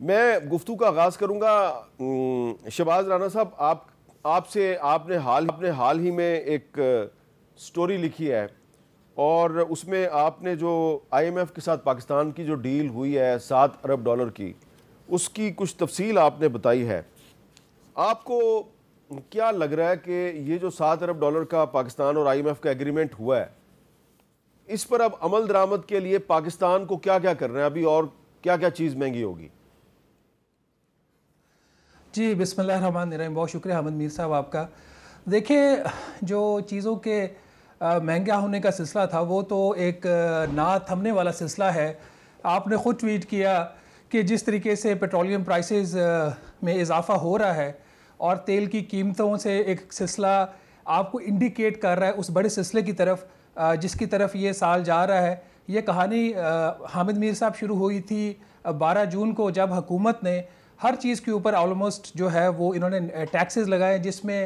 میں گفتگو کا آغاز کروں گا شہباز رانا صاحب، آپ سے آپ نے حال ہی میں ایک سٹوری لکھی ہے اور اس میں آپ نے جو آئی ایم ایف کے ساتھ پاکستان کی جو ڈیل ہوئی ہے $7 ارب کی، اس کی کچھ تفصیل آپ نے بتائی ہے۔ آپ کو کیا لگ رہا ہے کہ یہ جو $7 ارب کا پاکستان اور آئی ایم ایف کا ایگریمنٹ ہوا ہے، اس پر اب عمل درآمد کے لیے پاکستان کو کیا کیا کرنا ہے ابھی، اور کیا کیا چیز مہنگی ہوگی؟ جی بسم اللہ الرحمن الرحیم، بہت شکریہ حامد میر صاحب آپ کا۔ دیکھیں، جو چیزوں کے مہنگا ہونے کا سلسلہ تھا وہ تو ایک نہ تھمنے والا سلسلہ ہے۔ آپ نے خود ٹویٹ کیا کہ جس طریقے سے پیٹرولیم پرائسز میں اضافہ ہو رہا ہے اور تیل کی قیمتوں سے ایک سلسلہ آپ کو انڈیکیٹ کر رہا ہے اس بڑے سلسلے کی طرف جس کی طرف یہ سال جا رہا ہے۔ یہ کہانی حامد میر صاحب شروع ہوئی تھی 12 جون کو، جب حکومت نے ہر چیز کے اوپر آلموسٹ جو ہے وہ انہوں نے ٹیکسز لگائے، جس میں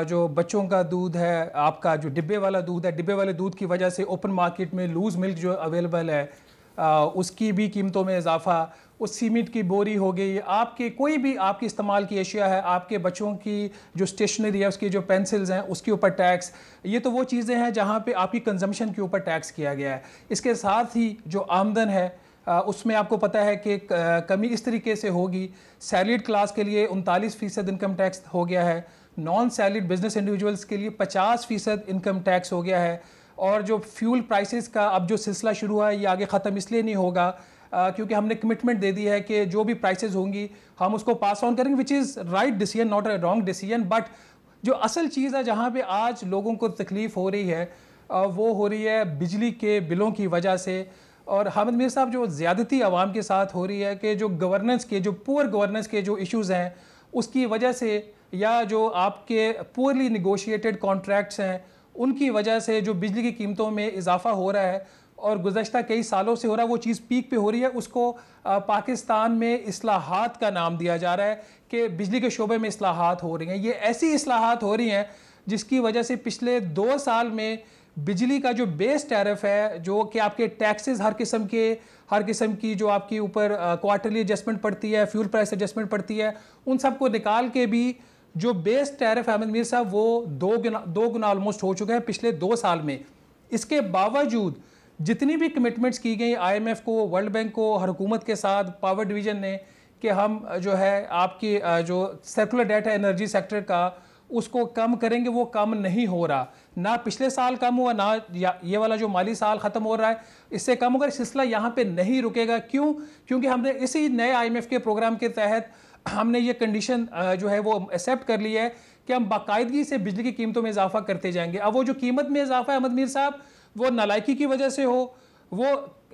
جو بچوں کا دودھ ہے، آپ کا جو ڈبے والا دودھ ہے، ڈبے والے دودھ کی وجہ سے اوپن مارکیٹ میں لوز ملک جو اویلیبل ہے اس کی بھی قیمتوں میں اضافہ، اس سیمنٹ کی بوری ہو گئی، آپ کے کوئی بھی آپ کی استعمال کی اشیاء ہے، آپ کے بچوں کی جو اسٹیشنری ہے، اس کی جو پینسلز ہیں اس کے اوپر ٹیکس، یہ تو وہ چیزیں ہیں جہاں پہ آپ کی کنزمپشن کے اوپر ٹیکس کیا گیا ہے۔ اس کے ساتھ ہی جو آمدن ہے اس میں آپ کو پتہ ہے کہ کمی اس طریقے سے ہوگی، سیلریڈ کلاس کے لیے 39% انکم ٹیکس ہو گیا ہے، نان سیلریڈ بزنس انڈیویجولز کے لیے 50% انکم ٹیکس ہو گیا ہے، اور جو فیول پرائسز کا اب جو سلسلہ شروع ہوا ہے یہ آگے ختم اس لیے نہیں ہوگا کیونکہ ہم نے کمٹمنٹ دے دی ہے کہ جو بھی پرائسز ہوں گی ہم اس کو پاس آن کریں گے، which is right decision, not a wrong decision. But جو اصل چیز ہے جہاں پہ آج لوگوں کو تکلیف ہو رہی ہے وہ ہو رہی ہے بجلی کے بلوں کی وجہ سے۔ اور حامد میر صاحب، جو زیادتی عوام کے ساتھ ہو رہی ہے کہ جو گورننس کے، جو پور گورننس کے جو ایشوز ہیں اس کی وجہ سے، یا جو آپ کے پورلی نیگوشیٹڈ کانٹریکٹس ہیں ان کی وجہ سے جو بجلی کی قیمتوں میں اضافہ ہو رہا ہے اور گزشتہ کئی سالوں سے ہو رہا ہے، وہ چیز پیک پہ ہو رہی ہے۔ اس کو پاکستان میں اصلاحات کا نام دیا جا رہا ہے کہ بجلی کے شعبے میں اصلاحات ہو رہی ہیں۔ یہ ایسی اصلاحات ہو رہی ہیں جس کی وجہ سے پچھلے 2 سال میں بجلی کا جو بیس ٹیرف ہے، جو کہ آپ کے ٹیکسز ہر قسم کی جو آپ کے اوپر کوارٹرلی ایڈجسٹمنٹ پڑتی ہے، فیول پرائس ایڈجسٹمنٹ پڑتی ہے، ان سب کو نکال کے بھی جو بیس ٹیرف احمد میر صاحب وہ دو گنا آلموسٹ ہو چکا ہے پچھلے 2 سال میں۔ اس کے باوجود جتنی بھی کمٹمنٹس کی گئی آئی ایم ایف کو، ورلڈ بینک کو، ہر حکومت کے ساتھ پاور ڈویژن نے، کہ ہم جو ہے آپ کی جو سرکولر ڈیٹ ہے انرجی سیکٹر کا اس کو کم کریں گے، وہ کم نہیں ہو رہا۔ نہ پچھلے سال کم ہوا، نہ یہ والا جو مالی سال ختم ہو رہا ہے اس سے کم ہوگا۔ سلسلہ یہاں پہ نہیں رکے گا۔ کیوں؟ کیونکہ ہم نے اسی نئے آئی ایم ایف کے پروگرام کے تحت ہم نے یہ کنڈیشن جو ہے وہ ایکسیپٹ کر لی ہے کہ ہم باقاعدگی سے بجلی کی قیمتوں میں اضافہ کرتے جائیں گے۔ اب وہ جو قیمت میں اضافہ ہے احمد میر صاحب، وہ نالائکی کی وجہ سے ہو، وہ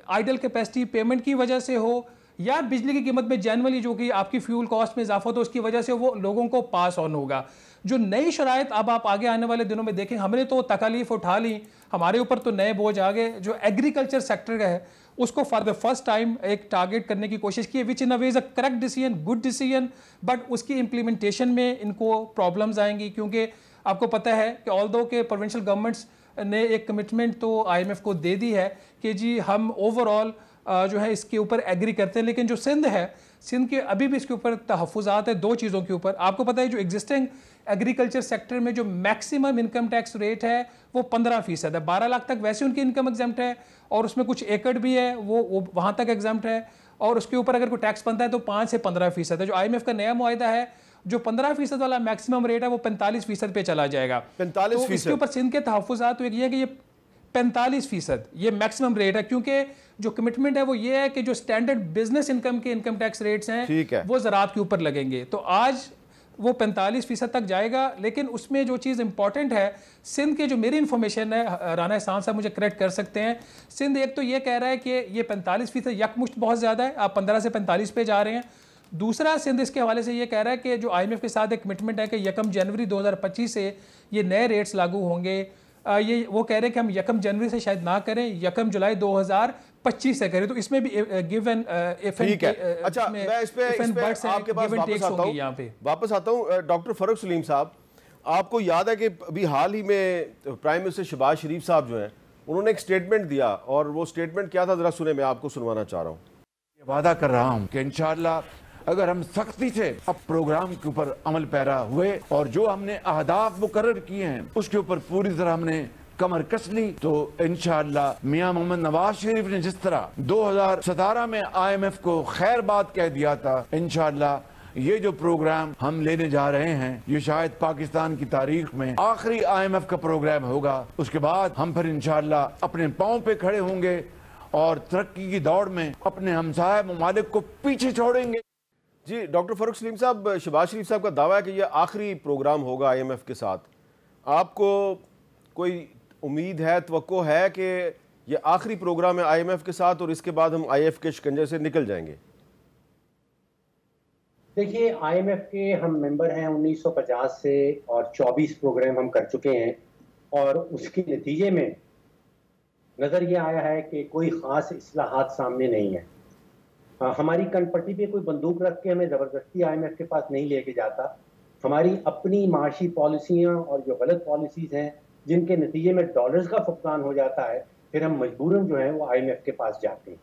آئیڈل کیپیسٹی پیمنٹ کی وجہ سے ہو، یا بجلی کی قیمت میں جنرلی جو کہ آپ کی فیول کاسٹ میں اضافہ تو اس کی وجہ سے وہ لوگوں کو پاس آن ہوگا۔ جو نئی شرائط اب آپ آگے آنے والے دنوں میں دیکھیں، ہم نے تو تکالیف اٹھا لی، ہمارے اوپر تو نئے بوجھ آ گئے۔ جو ایگریکلچر سیکٹر کا ہے اس کو فار دا فرسٹ ٹائم ایک ٹارگیٹ کرنے کی کوشش کی ہے، which in a way is a correct decision, good decision, but اس کی امپلیمنٹیشن میں ان کو پرابلمز آئیں گی، کیونکہ آپ کو پتہ ہے کہ آلدو کہ پروونشل گورنمنٹس نے ایک کمٹمنٹ تو آئی ایم ایف کو دے دی ہے کہ جی ہم اوور آل جو ہے اس کے اوپر ایگری کرتے ہیں، لیکن جو سندھ ہے، سندھ کے ابھی بھی اس کے اوپر تحفظات ہے 2 چیزوں کے اوپر۔ آپ کو پتہ ہے جو ایگزسٹنگ ایگریکلچر سیکٹر میں جو میکسیمم انکم ٹیکس ریٹ ہے وہ 15% ہے، 12 لاکھ تک ویسے ان کی انکم ایگزمپٹ ہے، اور اس میں کچھ ایکڑ بھی ہے وہ وہاں تک ایگزمپٹ ہے، اور اس کے اوپر اگر کوئی ٹیکس بنتا ہے تو 5 سے 15% ہے۔ جو آئی ایم ایف کا نیا معاہدہ ہے، جو 15% والا میکسیمم ریٹ ہے وہ 45% پہ چلا جائے گا۔ 45%؟ تو اس کے اوپر سندھ کے تحفظات تو یہ ہے کہ یہ 45% یہ میکسیمم ریٹ ہے، کیونکہ جو کمٹمنٹ ہے وہ یہ ہے کہ جو سٹینڈرڈ بزنس انکم کے انکم ٹیکس ریٹس ہیں وہ زراعت کے اوپر لگیں گے، تو آج وہ 45% تک جائے گا۔ لیکن اس میں جو چیز امپورٹنٹ ہے، سندھ کے جو میری انفارمیشن ہے، رانا احسان صاحب مجھے کریکٹ کر سکتے ہیں، سندھ ایک تو یہ کہہ رہا ہے کہ یہ 45% یکمشت بہت زیادہ ہے، آپ 15 سے 45 پہ جا رہے ہیں۔ دوسرا، سندھ اس کے حوالے سے یہ کہہ رہا ہے کہ جو آئی ایم ایف کے ساتھ ایک کمٹمنٹ ہے کہ 1 جنوری 2025 سے یہ نئے ریٹس لاگو ہوں گے۔ یہ وہ کہہ رہے ہیں کہ ہم 1 جنوری سے شاید نہ کریں، 1 جولائی 2025 سے کریں، تو اس میں بھی گیو اینڈ ٹھیک ہے۔ اچھا، میں اس پہ آپ کے پاس واپس آتا ہوں۔ ڈاکٹر فاروق سلیم صاحب، آپ کو یاد ہے کہ ابھی حال ہی میں پرائم منسٹر شہباز شریف صاحب جو ہیں انہوں نے ایک سٹیٹمنٹ دیا، اور وہ سٹیٹمنٹ کیا تھا ذرا سنیں، میں آپ کو سنوانا چاہ رہا ہوں۔ وعدہ کر رہا ہوں کہ انشاءاللہ اگر ہم سختی سے اب پروگرام کے اوپر عمل پیرا ہوئے اور جو ہم نے اہداف مقرر کیے ہیں اس کے اوپر پوری طرح ہم نے کمر کس لی تو انشاءاللہ میاں محمد نواز شریف نے جس طرح 2017 میں IMF کو خیر بات کہہ دیا تھا، انشاءاللہ یہ جو پروگرام ہم لینے جا رہے ہیں یہ شاید پاکستان کی تاریخ میں آخری IMF کا پروگرام ہوگا. اس کے بعد ہم پھر انشاءاللہ اپنے پاؤں پہ کھڑے ہوں گے اور ترقی کی دوڑ میں اپنے ہمسایہ ممالک کو پیچھے چھوڑیں گے. جی ڈاکٹر فاروق سلیم صاحب، شہباز شریف صاحب کا دعویٰ ہے کہ یہ آخری پروگرام ہوگا IMF کے ساتھ. آپ کو کوئی امید ہے، توقع ہے کہ یہ آخری پروگرام ہے IMF کے ساتھ اور اس کے بعد ہم IMF کے شکنجے سے نکل جائیں گے؟ دیکھیے IMF کے ہم ممبر ہیں 1950 سے اور 24 پروگرام ہم کر چکے ہیں اور اس کے نتیجے میں نظر یہ آیا ہے کہ کوئی خاص اصلاحات سامنے نہیں ہے. ہماری کن پٹی پہ کوئی بندوق رکھ کے ہمیں زبردستی IMF کے پاس نہیں لے کے جاتا. ہماری اپنی معاشی پالیسیاں اور جو غلط پالیسیز ہیں جن کے نتیجے میں ڈالرز کا فقدان ہو جاتا ہے، پھر ہم مجبوراً جو ہیں وہ IMF کے پاس جاتے ہیں.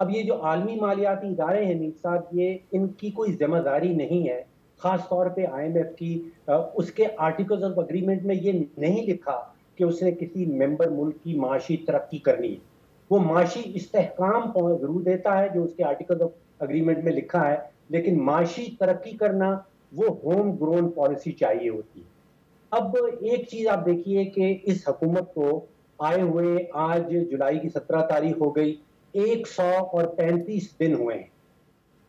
اب یہ جو عالمی مالیاتی ادارے ہیں میر صاحب، یہ ان کی کوئی ذمہ داری نہیں ہے. خاص طور پہ IMF کی اس کے آرٹیکلز آف اگریمنٹ میں یہ نہیں لکھا کہ اس نے کسی ممبر ملک کی معاشی ترقی کرنی ہے. وہ معاشی استحکام ضرور دیتا ہے جو اس کے آرٹیکل آف اگریمنٹ میں لکھا ہے، لیکن معاشی ترقی کرنا وہ ہوم گرون پالیسی چاہیے ہوتی ہے. اب ایک چیز آپ دیکھیے کہ اس حکومت کو آئے ہوئے آج جولائی کی 17 تاریخ ہو گئی، 135 دن ہوئے ہیں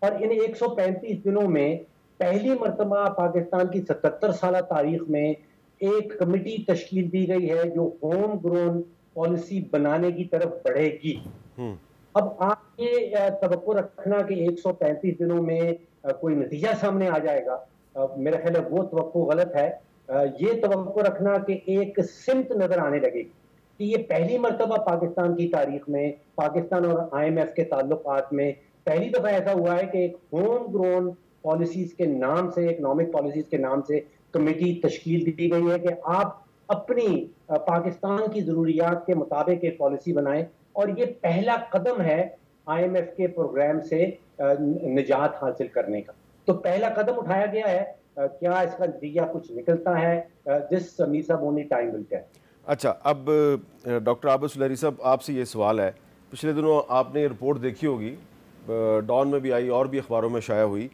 اور ان 135 دنوں میں پہلی مرتبہ پاکستان کی 77 سالہ تاریخ میں ایک کمیٹی تشکیل دی گئی ہے جو ہوم گرون پالیسی بنانے کی طرف بڑھے گی. اب آپ یہ توقع رکھنا کہ 135 دنوں میں کوئی نتیجہ سامنے آ جائے گا، میرا خیال ہے وہ توقع غلط ہے. یہ توقع رکھنا کہ ایک سمت نظر آنے لگے گی کہ یہ پہلی مرتبہ پاکستان کی تاریخ میں، پاکستان اور IMF کے تعلقات میں پہلی دفعہ ایسا ہوا ہے کہ ایک ہوم گرون پالیسیز کے نام سے، اکنامک پالیسیز کے نام سے کمیٹی تشکیل دی گئی ہے کہ آپ اپنی پاکستان کی ضروریات کے مطابق ایک پالیسی بنائیں. اور یہ پہلا قدم ہے IMF کے پروگرام سے نجات حاصل کرنے کا. تو پہلا قدم اٹھایا گیا ہے. کیا اس کا نتیجہ کچھ نکلتا ہے؟ جس میر صاحب اونلی ٹائم ول ٹیل. اچھا، اب ڈاکٹر عابد سلیری صاحب آپ سے یہ سوال ہے، پچھلے دنوں آپ نے یہ رپورٹ دیکھی ہوگی، ڈان میں بھی آئی اور بھی اخباروں میں شائع ہوئی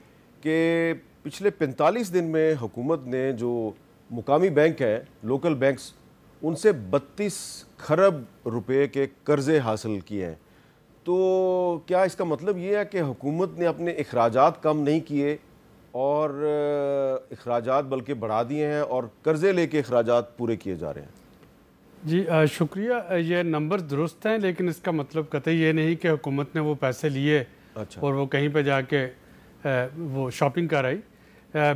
کہ پچھلے 45 دن میں حکومت نے جو مقامی بینک ہیں، لوکل بینکس، ان سے 32 کھرب روپے کے قرضے حاصل کیے ہیں. تو کیا اس کا مطلب یہ ہے کہ حکومت نے اپنے اخراجات کم نہیں کیے اور اخراجات بلکہ بڑھا دیے ہیں اور قرضے لے کے اخراجات پورے کیے جا رہے ہیں؟ جی شکریہ. یہ نمبر درست ہیں لیکن اس کا مطلب قطعی یہ نہیں کہ حکومت نے وہ پیسے لیے اور وہ کہیں پہ جا کے وہ شاپنگ کر آئی.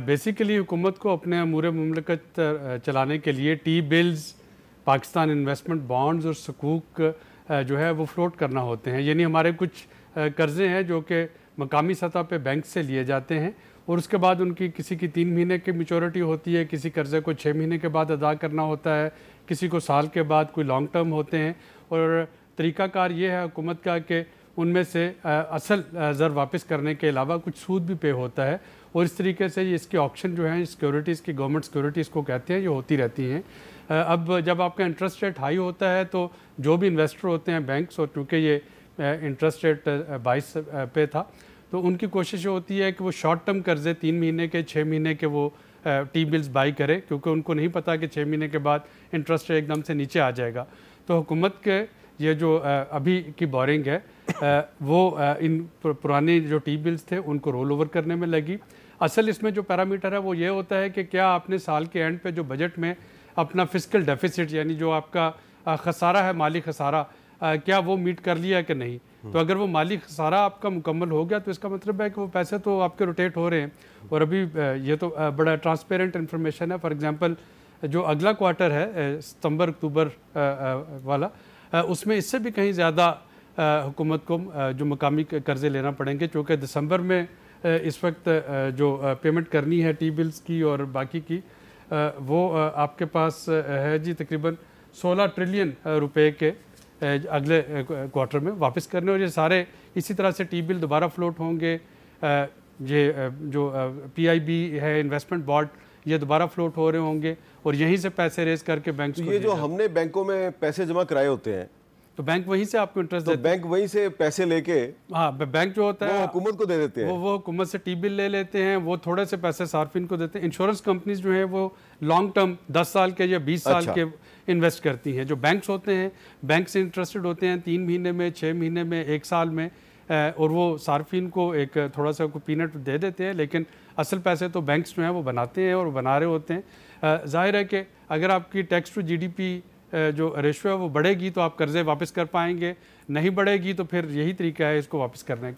بیسیکلی حکومت کو اپنے امور مملکت چلانے کے لیے T bills, Pakistan investment bonds اور سکوک جو ہے وہ فلوٹ کرنا ہوتے ہیں. یعنی ہمارے کچھ قرضے ہیں جو کہ مقامی سطح پہ بینک سے لیے جاتے ہیں اور اس کے بعد ان کی کسی کی 3 مہینے کی میچورٹی ہوتی ہے، کسی قرضے کو 6 مہینے کے بعد ادا کرنا ہوتا ہے، کسی کو سال کے بعد، کوئی لانگ ٹرم ہوتے ہیں. اور طریقہ کار یہ ہے حکومت کا کہ ان میں سے اصل زر واپس کرنے کے علاوہ کچھ سود بھی پے ہوتا ہے اور اس طریقے سے یہ اس کی آکشن جو ہیں سیکیورٹیز کی، گورنمنٹ سیکیورٹیز کو کہتے ہیں، یہ ہوتی رہتی ہیں. اب جب آپ کا انٹرسٹ ریٹ ہائی ہوتا ہے تو جو بھی انویسٹر ہوتے ہیں بینکس، اور چونکہ یہ انٹرسٹ ریٹ 22 پہ تھا تو ان کی کوشش ہوتی ہے کہ وہ شارٹ ٹرم قرضے 3 مہینے کے، 6 مہینے کے وہ ٹی بلز بائی کرے، کیونکہ ان کو نہیں پتا کہ 6 مہینے کے بعد انٹرسٹ ایک دم سے نیچے آ جائے گا. تو حکومت کے یہ جو ابھی کی بورنگ ہے وہ ان پرانے جو ٹی بلز تھے ان کو رول اوور کرنے میں لگی. اصل اس میں جو پیرامیٹر ہے وہ یہ ہوتا ہے کہ کیا آپ نے سال کے اینڈ پہ جو بجٹ میں اپنا فسکل ڈیفیسٹ یعنی جو آپ کا خسارہ ہے، مالی خسارہ، کیا وہ میٹ کر لیا کہ نہیں. تو اگر وہ مالی خسارہ آپ کا مکمل ہو گیا تو اس کا مطلب ہے کہ وہ پیسے تو آپ کے روٹیٹ ہو رہے ہیں. اور ابھی یہ تو بڑا ٹرانسپیرنٹ انفارمیشن ہے. فار ایگزامپل جو اگلا کوارٹر ہے ستمبر اکتوبر والا، اس میں اس سے بھی کہیں زیادہ حکومت کو جو مقامی قرضے لینا پڑیں گے، چونکہ دسمبر میں اس وقت جو پیمنٹ کرنی ہے ٹی بلز کی اور باقی کی، وہ آپ کے پاس ہے جی تقریباً 16 ٹریلین روپے کے اگلے کوارٹر میں واپس کرنے. اور یہ سارے اسی طرح سے ٹی بل دوبارہ فلوٹ ہوں گے. یہ جو پی آئی بی ہے انویسٹمنٹ بورڈ یہ دوبارہ فلوٹ ہو رہے ہوں گے اور یہیں سے پیسے ریز کر کے بینکس کو یہ جو ہم نے بینکوں میں پیسے جمع کرائے ہوتے ہیں تو بینک وہیں سے آپ کو انٹرسٹ تو بینک وہیں سے پیسے لے کے ہاں بینک جو ہوتا ہے وہ حکومت کو دے دیتے ہیں. وہ حکومت سے ٹی بل لے لیتے ہیں, وہ تھوڑے سے پیسے صارفین کو دیتے ہیں. انشورنس کمپنیز جو ہیں وہ لانگ ٹرم 10 سال کے یا 20 سال کے انویسٹ کرتی ہیں. جو بینکس ہوتے ہیں بینک سے انٹرسٹڈ ہوتے ہیں 3 مہینے میں, 6 مہینے میں, 1 سال میں, اور وہ صارفین کو ایک تھوڑا سا پینٹ دے دیتے ہیں, لیکن اصل پیسے تو بینکس جو ہیں وہ بناتے ہیں اور بنا رہے ہوتے ہیں. ظاہر ہے کہ اگر آپ کی tax to G D P جو ریشو ہے وہ بڑھے گی تو آپ قرضے واپس کر پائیں گے, نہیں بڑھے گی تو پھر یہی طریقہ ہے اس کو واپس کرنے کا.